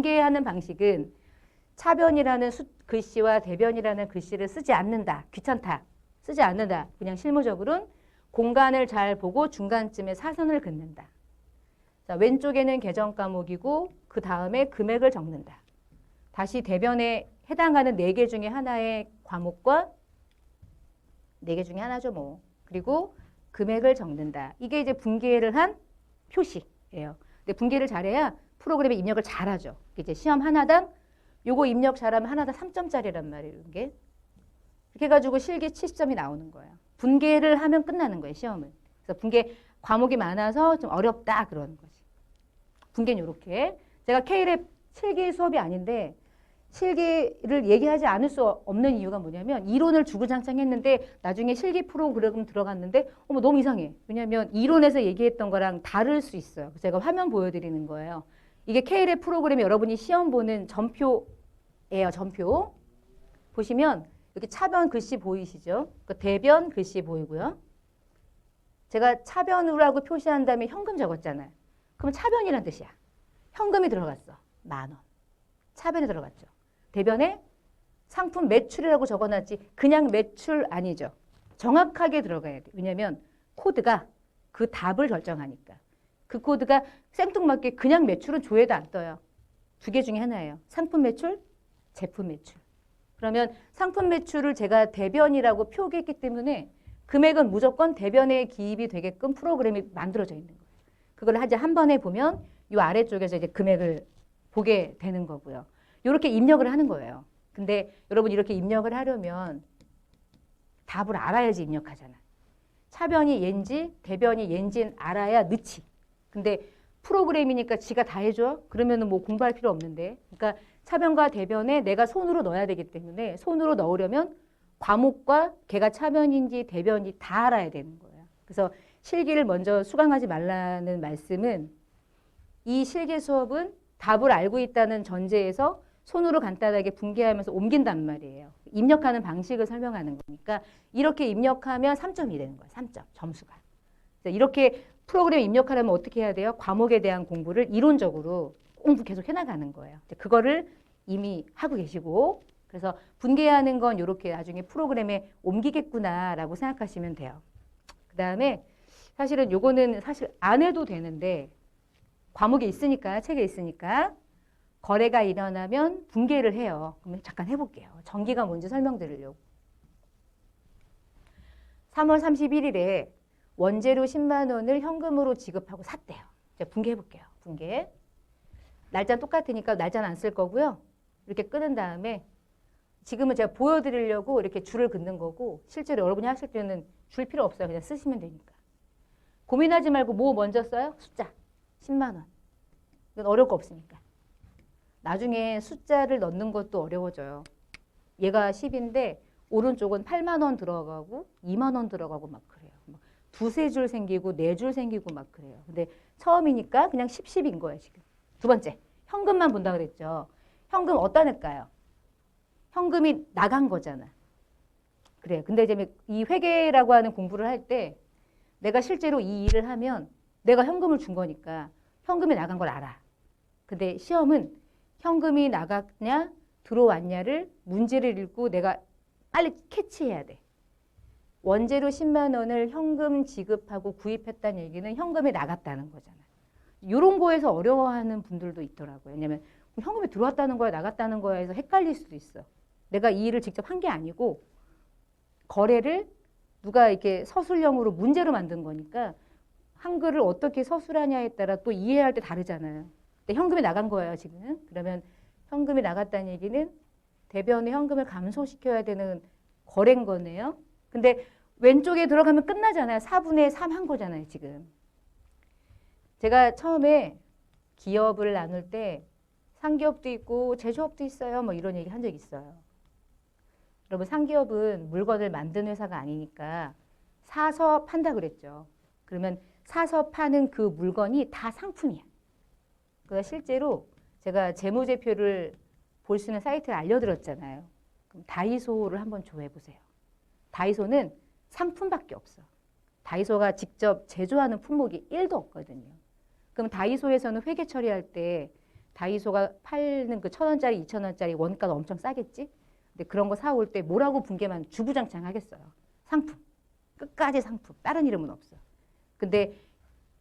분개하는 방식은 차변이라는 글씨와 대변이라는 글씨를 쓰지 않는다. 귀찮다. 쓰지 않는다. 그냥 실무적으로는 공간을 잘 보고 중간쯤에 사선을 긋는다. 자, 왼쪽에는 계정 과목이고 그 다음에 금액을 적는다. 다시 대변에 해당하는 4개 중에 하나의 과목과 4개 중에 하나죠 뭐. 그리고 금액을 적는다. 이게 이제 분개를 한 표시예요. 근데 분개를 잘해야 프로그램에 입력을 잘하죠. 이제 시험 하나당 요거 입력 잘하면 하나당 3점짜리란 말이에요. 이게. 이렇게 해가지고 실기 70점이 나오는 거예요. 분개를 하면 끝나는 거예요. 시험은. 그래서 분개 과목이 많아서 좀 어렵다 그러는 거지. 분개는 이렇게. 제가 K랩 실기 수업이 아닌데 실기를 얘기하지 않을 수 없는 이유가 뭐냐면 이론을 주구장창 했는데 나중에 실기 프로그램 들어갔는데 어머 너무 이상해. 왜냐하면 이론에서 얘기했던 거랑 다를 수 있어요. 그래서 제가 화면 보여드리는 거예요. 이게 K랩 프로그램이 여러분이 시험 보는 전표예요. 전표. 보시면 여기 차변 글씨 보이시죠? 그 대변 글씨 보이고요. 제가 차변으로 표시한 다음에 현금 적었잖아요. 그럼 차변이란 뜻이야. 현금이 들어갔어. 10,000원. 차변에 들어갔죠. 대변에 상품 매출이라고 적어놨지 그냥 매출 아니죠. 정확하게 들어가야 돼. 왜냐하면 코드가 그 답을 결정하니까. 그 코드가 생뚱맞게 그냥 매출은 조회도 안 떠요. 2개 중에 하나예요. 상품 매출, 제품 매출. 그러면 상품 매출을 제가 대변이라고 표기했기 때문에 금액은 무조건 대변에 기입이 되게끔 프로그램이 만들어져 있는 거예요. 그걸 이제 한 번에 보면 이 아래쪽에서 이제 금액을 보게 되는 거고요. 이렇게 입력을 하는 거예요. 근데 여러분 이렇게 입력을 하려면 답을 알아야지 입력하잖아. 차변이 얘인지 대변이 얘인지는 알아야 넣지. 근데 프로그램이니까 지가 다 해줘? 그러면은 뭐 공부할 필요 없는데. 그러니까 차변과 대변에 내가 손으로 넣어야 되기 때문에 손으로 넣으려면 과목과 걔가 차변인지 대변인지 다 알아야 되는 거예요. 그래서 실기를 먼저 수강하지 말라는 말씀은 이 실기 수업은 답을 알고 있다는 전제에서 손으로 간단하게 분개하면서 옮긴단 말이에요. 입력하는 방식을 설명하는 거니까 이렇게 입력하면 3점이 되는 거예요. 3점, 점수가. 이렇게 프로그램 입력하려면 어떻게 해야 돼요? 과목에 대한 공부를 이론적으로 공부 계속 해나가는 거예요. 그거를 이미 하고 계시고 그래서 분개하는 건 이렇게 나중에 프로그램에 옮기겠구나라고 생각하시면 돼요. 그 다음에 사실은 요거는 사실 안 해도 되는데 과목에 있으니까, 책에 있으니까 거래가 일어나면 분개를 해요. 그럼 잠깐 해볼게요. 전기가 뭔지 설명드리려고. 3월 31일에 원재료 10만 원을 현금으로 지급하고 샀대요. 제가 분개해볼게요. 분개. 날짜는 똑같으니까 날짜는 안 쓸 거고요. 이렇게 끊은 다음에 지금은 제가 보여드리려고 이렇게 줄을 긋는 거고 실제로 여러분이 하실 때는 줄 필요 없어요. 그냥 쓰시면 되니까. 고민하지 말고 뭐 먼저 써요? 숫자. 10만 원. 이건 어려울 거 없으니까. 나중에 숫자를 넣는 것도 어려워져요. 얘가 10인데 오른쪽은 8만 원 들어가고 2만 원 들어가고 막 그래요. 두세 줄 생기고 4줄 생기고 막 그래요. 근데 처음이니까 그냥 10, 10인 거예요, 지금. 두 번째, 현금만 본다 그랬죠. 현금 어디다 낼까요? 현금이 나간 거잖아. 그래요. 근데 이제 이 회계라고 하는 공부를 할 때 내가 실제로 이 일을 하면 내가 현금을 준 거니까 현금이 나간 걸 알아. 근데 시험은 현금이 나갔냐 들어왔냐를 문제를 읽고 내가 빨리 캐치해야 돼. 원재료 10만 원을 현금 지급하고 구입했다는 얘기는 현금이 나갔다는 거잖아. 이런 거에서 어려워하는 분들도 있더라고요. 왜냐하면 현금이 들어왔다는 거야 나갔다는 거야 해서 헷갈릴 수도 있어. 내가 이 일을 직접 한 게 아니고 거래를 누가 이렇게 서술형으로 문제로 만든 거니까 한글을 어떻게 서술하냐에 따라 또 이해할 때 다르잖아요. 근데 현금이 나간 거예요, 지금. 그러면 현금이 나갔다는 얘기는 대변에 현금을 감소시켜야 되는 거래인 거네요. 근데 왼쪽에 들어가면 끝나잖아요. 4분의 3 한 거잖아요, 지금. 제가 처음에 기업을 나눌 때 상기업도 있고 제조업도 있어요. 뭐 이런 얘기 한 적 있어요. 여러분 상기업은 물건을 만든 회사가 아니니까 사서 판다 그랬죠. 그러면 사서 파는 그 물건이 다 상품이야. 그래서 실제로 제가 재무제표를 볼 수 있는 사이트를 알려드렸잖아요. 그럼 다이소를 한번 조회해보세요. 다이소는 상품밖에 없어. 다이소가 직접 제조하는 품목이 1도 없거든요. 그럼 다이소에서는 회계 처리할 때 다이소가 팔는 그 1,000원짜리, 2,000원짜리 원가가 엄청 싸겠지? 근데 그런 거 사올 때 뭐라고 분개만 주구장창 하겠어요. 상품. 끝까지 상품. 다른 이름은 없어. 근데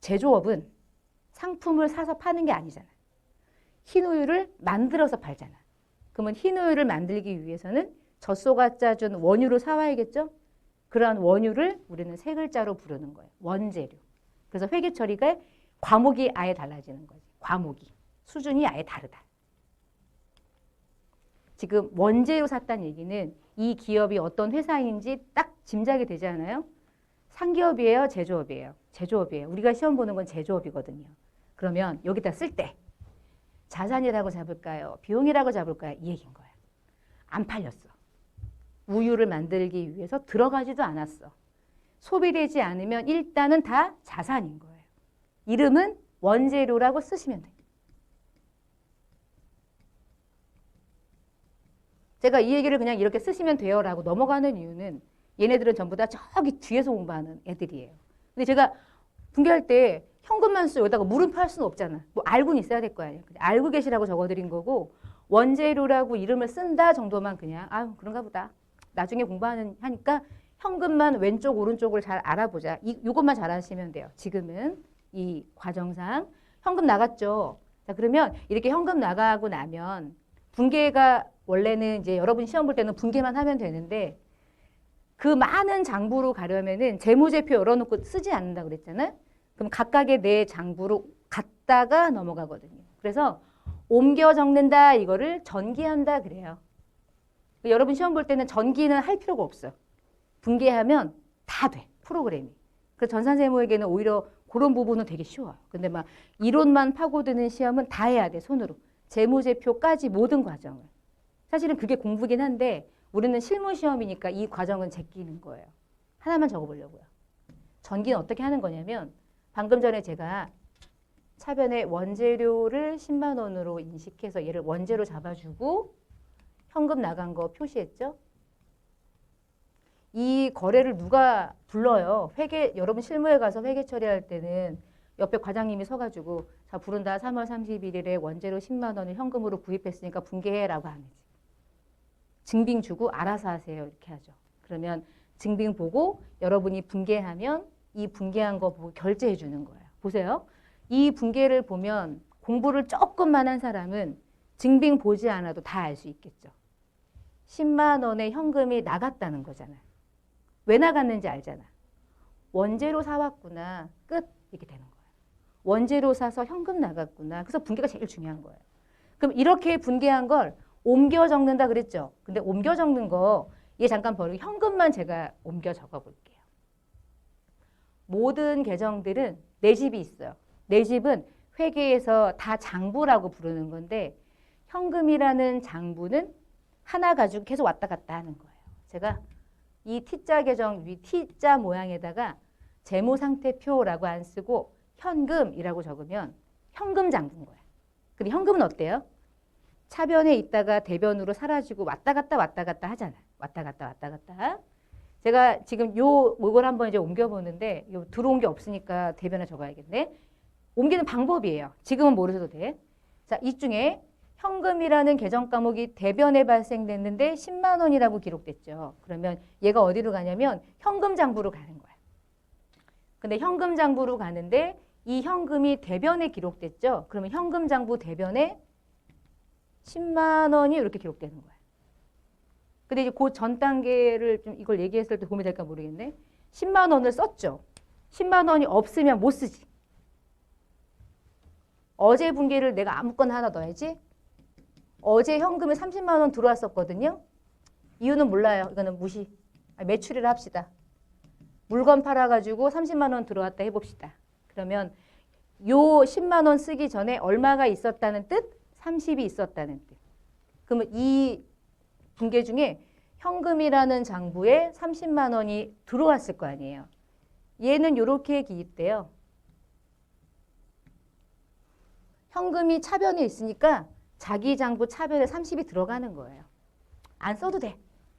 제조업은 상품을 사서 파는 게 아니잖아. 흰우유를 만들어서 팔잖아. 그러면 흰우유를 만들기 위해서는 젖소가 짜준 원유를 사와야겠죠? 그러한 원유를 우리는 세 글자로 부르는 거예요. 원재료. 그래서 회계 처리가 과목이 아예 달라지는 거지. 과목이. 수준이 아예 다르다. 지금 원재료 샀다는 얘기는 이 기업이 어떤 회사인지 딱 짐작이 되지 않아요? 상기업이에요? 제조업이에요? 제조업이에요. 우리가 시험 보는 건 제조업이거든요. 그러면 여기다 쓸 때 자산이라고 잡을까요? 비용이라고 잡을까요? 이 얘기인 거예요. 안 팔렸어. 우유를 만들기 위해서 들어가지도 않았어. 소비되지 않으면 일단은 다 자산인 거예요. 이름은 원재료라고 쓰시면 돼요. 제가 이 얘기를 그냥 이렇게 쓰시면 돼요 라고 넘어가는 이유는 얘네들은 전부 다 저기 뒤에서 공부하는 애들이에요. 근데 제가 분개할 때 현금만 쓰고 여기다가 물음표 할 수는 없잖아. 뭐 알고는 있어야 될 거 아니에요. 알고 계시라고 적어드린 거고 원재료라고 이름을 쓴다 정도만 그냥 아 그런가 보다. 나중에 공부하니까 현금만 왼쪽 오른쪽을 잘 알아보자. 이것만 잘 아시면 돼요. 지금은 이 과정상 현금 나갔죠. 자 그러면 이렇게 현금 나가고 나면 분개가 원래는 이제 여러분 시험 볼 때는 분개만 하면 되는데 그 많은 장부로 가려면은 재무제표 열어놓고 쓰지 않는다 그랬잖아요. 그럼 각각의 내 장부로 갔다가 넘어가거든요. 그래서 옮겨 적는다 이거를 전기한다 그래요. 여러분 시험 볼 때는 전기는 할 필요가 없어. 분개하면 다 돼. 프로그램이. 그래서 전산세무에게는 오히려 그런 부분은 되게 쉬워요. 근데 막 이론만 파고드는 시험은 다 해야 돼. 손으로. 재무제표까지 모든 과정을. 사실은 그게 공부긴 한데 우리는 실무 시험이니까 이 과정은 제끼는 거예요. 하나만 적어보려고요. 전기는 어떻게 하는 거냐면 방금 전에 제가 차변에 원재료를 10만 원으로 인식해서 얘를 원재료 잡아주고 현금 나간 거 표시했죠? 이 거래를 누가 불러요? 회계, 여러분 실무에 가서 회계 처리할 때는 옆에 과장님이 서가지고 자 부른다 3월 31일에 원재료 10만 원을 현금으로 구입했으니까 분개해라고 하는지. 증빙 주고 알아서 하세요. 이렇게 하죠. 그러면 증빙 보고 여러분이 분개하면 이 분개한 거 보고 결제해 주는 거예요. 보세요. 이 분개를 보면 공부를 조금만 한 사람은 증빙 보지 않아도 다 알 수 있겠죠. 10만 원의 현금이 나갔다는 거잖아요. 왜 나갔는지 알잖아. 원재료 사왔구나. 끝. 이렇게 되는 거예요. 원재료 사서 현금 나갔구나. 그래서 분개가 제일 중요한 거예요. 그럼 이렇게 분개한 걸 옮겨 적는다 그랬죠. 근데 옮겨 적는 거 얘 잠깐 버리고 현금만 제가 옮겨 적어 볼게요. 모든 계정들은 내 집이 있어요. 내 집은 회계에서 다 장부라고 부르는 건데 현금이라는 장부는 하나 가지고 계속 왔다 갔다 하는 거예요. 제가 이 T자 계정 위 T자 모양에다가 재무상태표라고 안 쓰고 현금이라고 적으면 현금 장부인 거예요. 근데 현금은 어때요? 차변에 있다가 대변으로 사라지고 왔다 갔다 하잖아요. 왔다 갔다. 제가 지금 요걸 한번 이제 옮겨보는데 요 들어온 게 없으니까 대변에 적어야겠네. 옮기는 방법이에요. 지금은 모르셔도 돼. 자, 이 중에 현금이라는 계정 과목이 대변에 발생됐는데 10만 원이라고 기록됐죠. 그러면 얘가 어디로 가냐면 현금 장부로 가는 거야. 근데 현금 장부로 가는데 이 현금이 대변에 기록됐죠. 그러면 현금 장부 대변에 10만 원이 이렇게 기록되는 거야. 근데 이제 그 전 단계를 좀 이걸 얘기했을 때 도움이 될까 모르겠네. 10만 원을 썼죠. 10만 원이 없으면 못 쓰지. 어제 분기를 내가 아무거나 하나 넣어야지. 어제 현금이 30만 원 들어왔었거든요. 이유는 몰라요. 이거는 무시. 매출이라 합시다. 물건 팔아가지고 30만 원 들어왔다 해봅시다. 그러면 요 10만 원 쓰기 전에 얼마가 있었다는 뜻? 30이 있었다는 뜻. 그러면 이 분계 중에 현금이라는 장부에 30만 원이 들어왔을 거 아니에요. 얘는 이렇게 기입돼요. 현금이 차변에 있으니까 자기 장부 차변에 30이 들어가는 거예요. 안 써도 돼.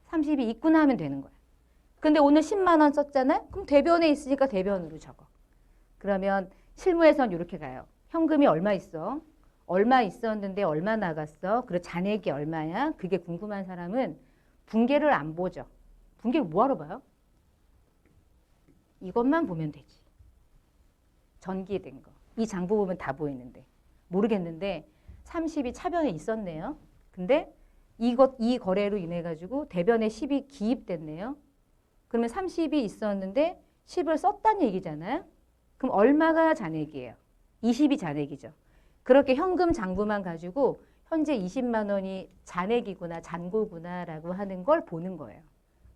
30이 있구나 하면 되는 거야. 근데 오늘 10만 원 썼잖아요? 그럼 대변에 있으니까 대변으로 적어. 그러면 실무에선 이렇게 가요. 현금이 얼마 있어? 얼마 있었는데 얼마 나갔어? 그리고 잔액이 얼마야? 그게 궁금한 사람은 분계를 안 보죠. 분계를 뭐하러 봐요? 이것만 보면 되지. 전기된 거. 이 장부 보면 다 보이는데. 모르겠는데 30이 차변에 있었네요. 근데 이 거래로 인해 가지고 대변에 10이 기입됐네요. 그러면 30이 있었는데 10을 썼다는 얘기잖아요. 그럼 얼마가 잔액이에요? 20이 잔액이죠. 그렇게 현금 장부만 가지고 현재 20만 원이 잔액이구나, 잔고구나라고 하는 걸 보는 거예요.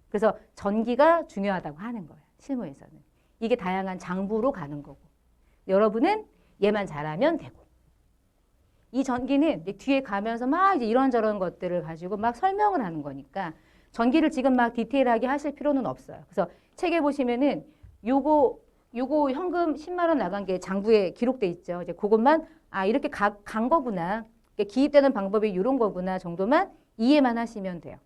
그래서 전기가 중요하다고 하는 거예요. 실무에서는. 이게 다양한 장부로 가는 거고. 여러분은 얘만 잘하면 되고. 이 전기는 뒤에 가면서 막 이제 이런저런 것들을 가지고 막 설명을 하는 거니까 전기를 지금 막 디테일하게 하실 필요는 없어요. 그래서 책에 보시면은 요거 현금 10만 원 나간 게 장부에 기록돼 있죠. 이제 그것만 이렇게 간 거구나. 기입되는 방법이 이런 거구나 정도만 이해만 하시면 돼요.